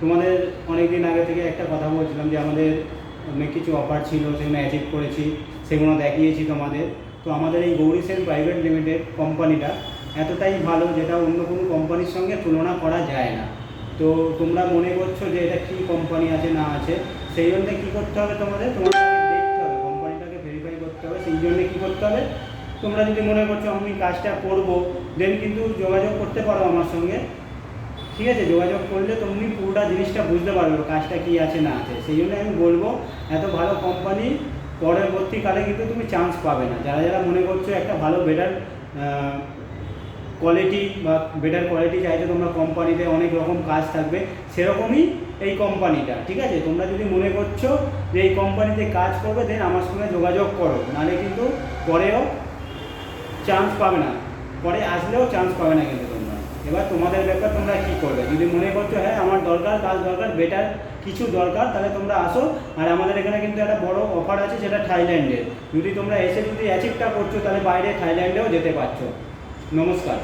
তোমাদের অনেক দিন আগে থেকে একটা কথা বলছিলাম যে আমাদের অনেক কিছু অফার ছিল, সেগুলো অ্যাচিভ করেছি, সেগুলো দেখিয়েছি তোমাদের। তো আমাদের এই গৌরী সেন প্রাইভেট লিমিটেড কোম্পানিটা এতটাই ভালো, যেটা অন্য কোনো কোম্পানির সঙ্গে তুলনা করা যায় না। তো তোমরা মনে করছো যে এটা কী কোম্পানি আছে না আছে, সেই জন্যে কী করতে হবে, তোমাদের দেখতে হবে, কোম্পানিটাকে ভেরিফাই করতে হবে। সেই জন্যে কী করতে হবে, তোমরা যদি মনে করছো আমি কাজটা করবো, দেন কিন্তু যোগাযোগ করতে পারো আমার সঙ্গে। ঠিক আছে, যোগাযোগ করলে তুমি পুরোটা জিনিসটা বুঝতে পারবে কাজটা কী আছে না আছে। সেই জন্য আমি বলবো, এত ভালো কোম্পানি পরবর্তীকালে কিন্তু তুমি চান্স পাবে না। যারা যারা মনে করছো একটা ভালো বেটার কোয়ালিটি বা বেটার কোয়ালিটি চাইছো তোমরা, কোম্পানিতে অনেক রকম কাজ থাকবে, সেরকমই এই কোম্পানিটা। ঠিক আছে, তোমরা যদি মনে করছো যে এই কোম্পানিতে কাজ করবে, দেন আমার সঙ্গে যোগাযোগ করো, নাহলে কিন্তু পরেও চান্স পাবে না, পরে আসলেও চান্স পাবে না কিন্তু তোমরা। এবার তোমাদের ব্যাপার, তোমরা কী করবে। যদি মনে করছো হ্যাঁ আমার দরকার, কাজ দরকার, বেটার কিছু দরকার, তাহলে তোমরা আসো। আর আমাদের এখানে কিন্তু একটা বড় অফার আছে, সেটা থাইল্যান্ডের। যদি তোমরা এসে যদি অ্যাচিভটা করছো, তাহলে বাইরে থাইল্যান্ডেও যেতে পারছো। নমস্কার।